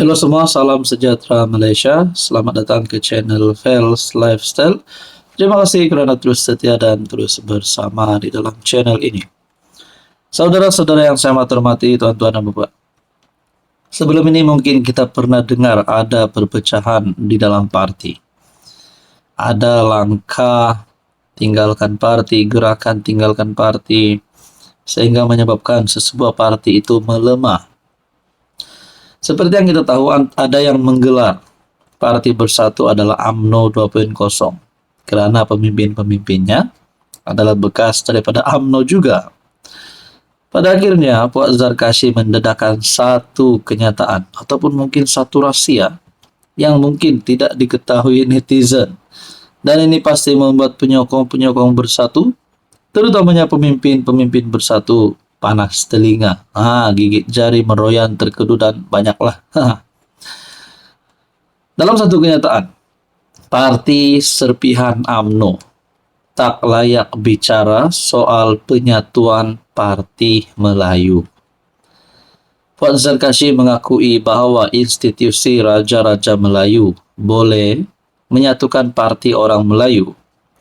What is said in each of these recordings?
Halo semua, salam sejahtera Malaysia. Selamat datang ke channel Fels Lifestyle. Terima kasih kerana terus setia dan terus bersama di dalam channel ini. Saudara-saudara yang saya hormati, tuan-tuan dan puan. Sebelum ini mungkin kita pernah dengar ada perpecahan di dalam parti. Ada langkah tinggalkan parti, gerakan tinggalkan parti, sehingga menyebabkan sebuah parti itu melemah. Seperti yang kita tahu, ada yang menggelar Parti Bersatu adalah UMNO 2.0 kerana pemimpin-pemimpinnya adalah bekas daripada UMNO juga. Pada akhirnya, Puak Zarkashi mendedahkan satu kenyataan ataupun mungkin satu rahsia yang mungkin tidak diketahui netizen. Dan ini pasti membuat penyokong-penyokong Bersatu, terutamanya pemimpin-pemimpin Bersatu, panas telinga, gigit jari, meroyan, terkedu, dan banyaklah. Dalam satu kenyataan, Parti Serpihan UMNO tak layak bicara soal penyatuan Parti Melayu. Puan Zarkashi mengakui bahawa institusi Raja-Raja Melayu boleh menyatukan Parti Orang Melayu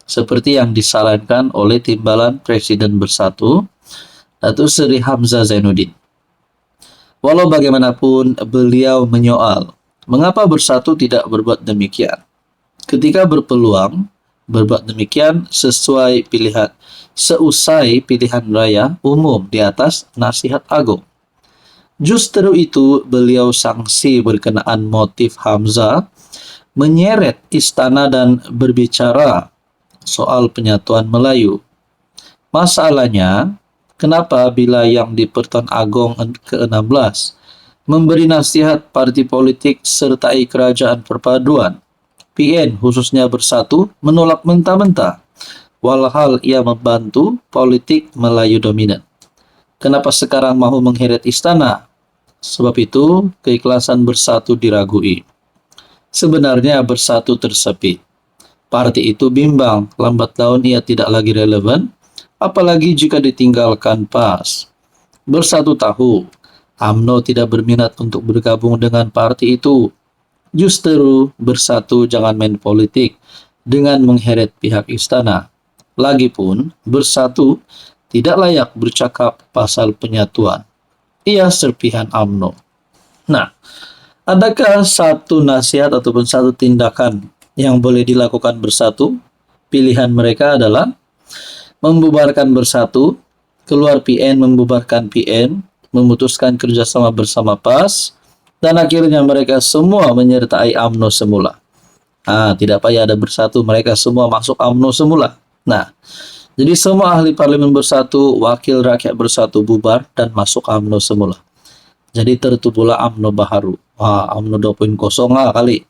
seperti yang disarankan oleh Timbalan Presiden Bersatu, Datuk Seri Hamzah Zainuddin. Walau bagaimanapun, beliau menyoal mengapa Bersatu tidak berbuat demikian ketika berpeluang berbuat demikian seusai pilihan raya umum di atas Nasihat Agung. Justru itu, beliau sangsi berkenaan motif Hamzah menyeret istana dan berbicara soal penyatuan Melayu. Masalahnya, kenapa bila yang di Pertuan Agong ke-16 memberi nasihat parti politik sertai kerajaan perpaduan, PN khususnya Bersatu menolak mentah-mentah, walhal ia membantu politik Melayu dominan? Kenapa sekarang mahu mengheret istana? Sebab itu, keikhlasan Bersatu diragui. Sebenarnya Bersatu tersepit. Parti itu bimbang, lambat laun ia tidak lagi relevan, apalagi jika ditinggalkan PAS. Bersatu tahu, UMNO tidak berminat untuk bergabung dengan parti itu. Justru Bersatu jangan main politik dengan mengheret pihak istana. Lagipun, Bersatu tidak layak bercakap pasal penyatuan. Ia serpihan UMNO. Nah, adakah satu nasihat ataupun satu tindakan yang boleh dilakukan Bersatu? Pilihan mereka adalah membubarkan Bersatu, keluar PN, membubarkan PN, memutuskan kerjasama bersama PAS, dan akhirnya mereka semua menyertai UMNO semula. Tidak payah ada Bersatu, mereka semua masuk UMNO semula. Nah, jadi semua ahli parlimen Bersatu, wakil rakyat Bersatu bubar dan masuk UMNO semula. Jadi tertubuhlah UMNO baharu. UMNO 2.0 kali.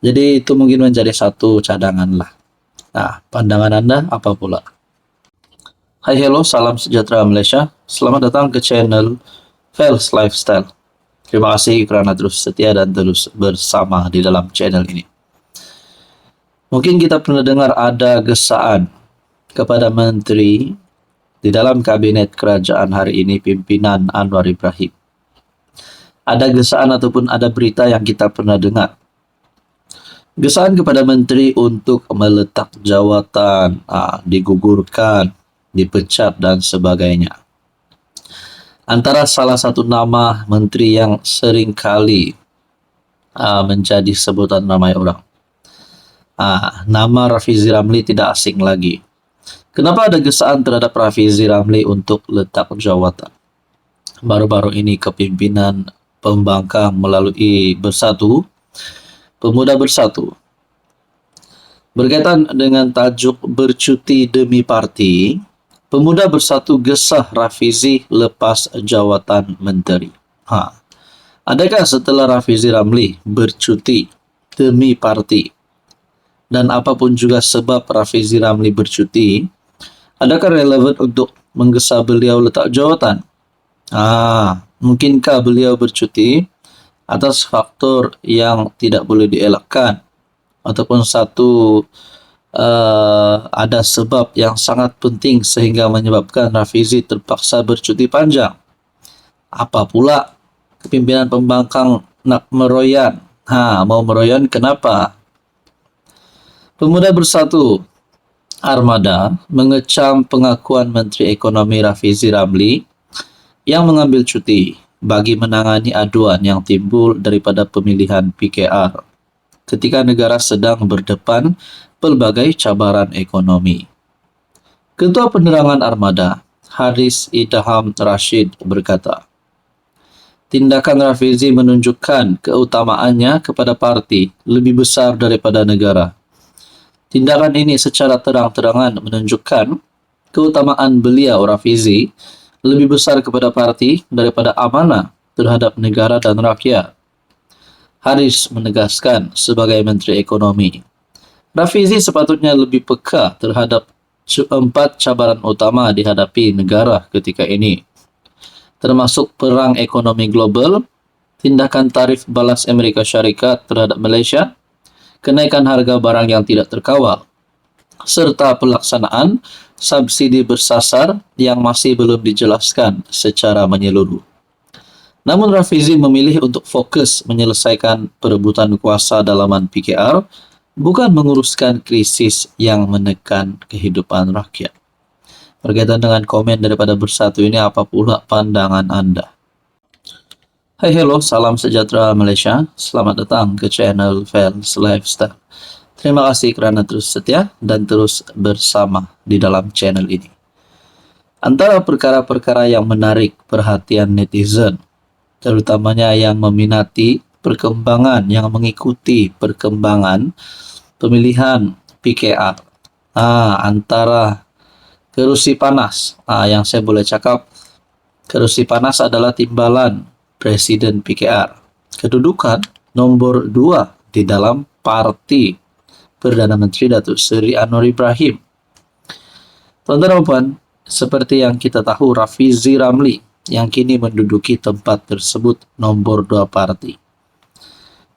Jadi itu mungkin menjadi satu cadangan lah. Nah, pandangan Anda apa pula? Hai, hello, salam sejahtera Malaysia. Selamat datang ke channel Fels Lifestyle. Terima kasih kerana terus setia dan terus bersama di dalam channel ini. Mungkin kita pernah dengar ada gesaan kepada menteri di dalam kabinet kerajaan hari ini, pimpinan Anwar Ibrahim. Ada gesaan ataupun ada berita yang kita pernah dengar. Gesaan kepada menteri untuk meletak jawatan, digugurkan, dipecat dan sebagainya. Antara salah satu nama menteri yang sering kali menjadi sebutan ramai orang. Nama Rafizi Ramli tidak asing lagi. Kenapa ada gesaan terhadap Rafizi Ramli untuk letak jawatan? Baru-baru ini kepimpinan pembangkang melalui Bersatu, Pemuda Bersatu, berkaitan dengan tajuk bercuti demi parti, Pemuda Bersatu gesah Rafizi lepas jawatan menteri. Adakah setelah Rafizi Ramli bercuti demi parti, dan apapun juga sebab Rafizi Ramli bercuti, adakah relevan untuk menggesa beliau letak jawatan? Mungkinkah beliau bercuti atas faktor yang tidak boleh dielakkan, ataupun ada sebab yang sangat penting sehingga menyebabkan Rafizi terpaksa bercuti panjang? Apa pula kepimpinan pembangkang nak meroyan. Mau meroyan kenapa? Pemuda Bersatu Armada mengecam pengakuan Menteri Ekonomi Rafizi Ramli yang mengambil cuti bagi menangani aduan yang timbul daripada pemilihan PKR ketika negara sedang berdepan pelbagai cabaran ekonomi. Ketua Penerangan Armada, Haris Idham Rashid berkata, tindakan Rafizi menunjukkan keutamaannya kepada parti lebih besar daripada negara. Tindakan ini secara terang-terangan menunjukkan keutamaan beliau Rafizi lebih besar kepada parti daripada amanah terhadap negara dan rakyat. Haris menegaskan sebagai Menteri Ekonomi, Rafizi sepatutnya lebih peka terhadap 4 cabaran utama dihadapi negara ketika ini, termasuk perang ekonomi global, tindakan tarif balas Amerika Syarikat terhadap Malaysia, kenaikan harga barang yang tidak terkawal, serta pelaksanaan subsidi bersasar yang masih belum dijelaskan secara menyeluruh. Namun Rafizi memilih untuk fokus menyelesaikan perebutan kuasa dalaman PKR, bukan menguruskan krisis yang menekan kehidupan rakyat. Berkaitan dengan komen daripada Bersatu ini, apa pula pandangan Anda? Hai, hello, salam sejahtera Malaysia. Selamat datang ke channel Fels Lifestyle. Terima kasih kerana terus setia dan terus bersama di dalam channel ini. Antara perkara-perkara yang menarik perhatian netizen, terutamanya yang meminati perkembangan, yang mengikuti perkembangan pemilihan PKR. Antara kerusi panas, yang saya boleh cakap, kerusi panas adalah timbalan Presiden PKR. Kedudukan nombor 2 di dalam parti Perdana Menteri Datuk Seri Anwar Ibrahim. Tuan-tuan dan puan, seperti yang kita tahu, Rafizi Ramli yang kini menduduki tempat tersebut nombor 2 parti.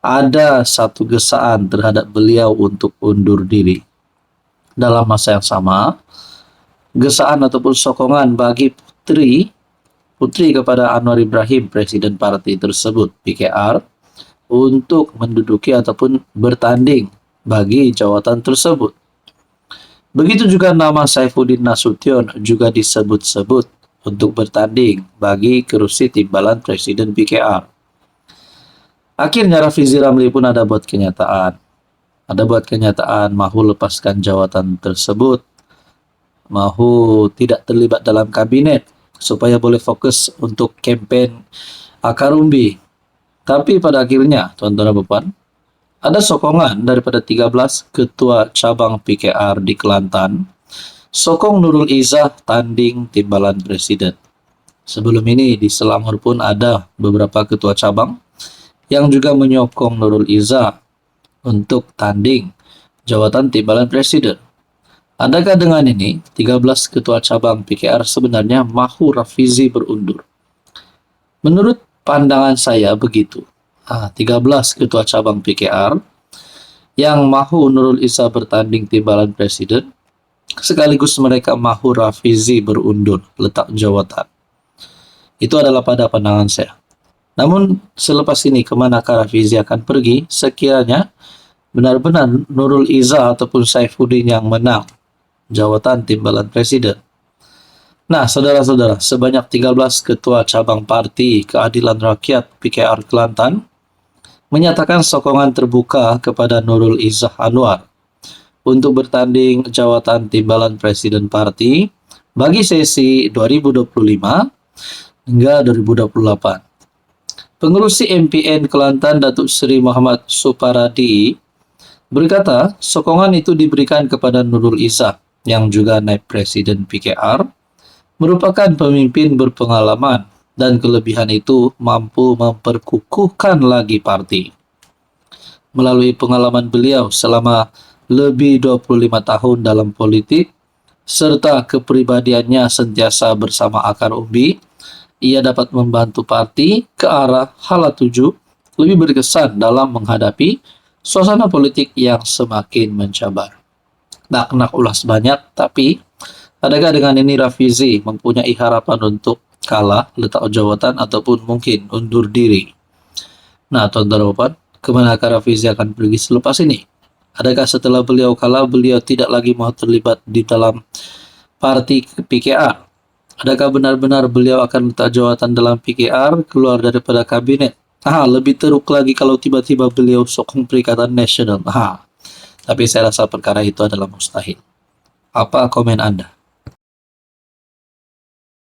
Ada satu gesaan terhadap beliau untuk undur diri. Dalam masa yang sama, gesaan ataupun sokongan bagi putri kepada Anwar Ibrahim, Presiden parti tersebut, PKR, untuk menduduki ataupun bertanding bagi jawatan tersebut. Begitu juga nama Saifuddin Nasution juga disebut-sebut untuk bertanding bagi kerusi timbalan Presiden PKR. Akhirnya Rafizi Ramli pun ada buat kenyataan. Mahu lepaskan jawatan tersebut, mahu tidak terlibat dalam kabinet supaya boleh fokus untuk kempen akar umbi. Tapi pada akhirnya, tuan-tuan dan puan, ada sokongan daripada 13 ketua cabang PKR di Kelantan sokong Nurul Izzah tanding timbalan presiden. Sebelum ini di Selangor pun ada beberapa ketua cabang yang juga menyokong Nurul Izzah untuk tanding jawatan timbalan presiden. Adakah dengan ini 13 ketua cabang PKR sebenarnya mahu Rafizi berundur? Menurut pandangan saya begitu. 13 ketua cabang PKR yang mahu Nurul Izzah bertanding timbalan presiden, sekaligus mereka mahu Rafizi berundur letak jawatan. Itu adalah pada pandangan saya. Namun selepas ini kemanakah Rafizi akan pergi sekiranya benar-benar Nurul Izzah ataupun Saifuddin yang menang jawatan timbalan presiden? Nah, saudara-saudara, sebanyak 13 ketua cabang Parti Keadilan Rakyat PKR Kelantan menyatakan sokongan terbuka kepada Nurul Izzah Anwar untuk bertanding jawatan timbalan presiden parti bagi sesi 2025 hingga 2028. Pengerusi MPN Kelantan Datuk Seri Muhammad Suparadi berkata sokongan itu diberikan kepada Nurul Izzah yang juga naib presiden PKR, merupakan pemimpin berpengalaman dan kelebihan itu mampu memperkukuhkan lagi parti. Melalui pengalaman beliau selama lebih 25 tahun dalam politik, serta kepribadiannya sentiasa bersama akar umbi, ia dapat membantu parti ke arah hala tuju lebih berkesan dalam menghadapi suasana politik yang semakin mencabar. Nak ulas banyak, tapi adakah dengan ini Rafizi mempunyai harapan untuk kalah letak jawatan ataupun mungkin undur diri? Nah, Tuan Darapan, kemana Rafizi akan pergi selepas ini? Adakah setelah beliau kalah, beliau tidak lagi mau terlibat di dalam parti PKR? Adakah benar-benar beliau akan letak jawatan dalam PKR, keluar daripada kabinet? Lebih teruk lagi kalau tiba-tiba beliau sokong Perikatan Nasional. Tapi saya rasa perkara itu adalah mustahil. Apa komen Anda?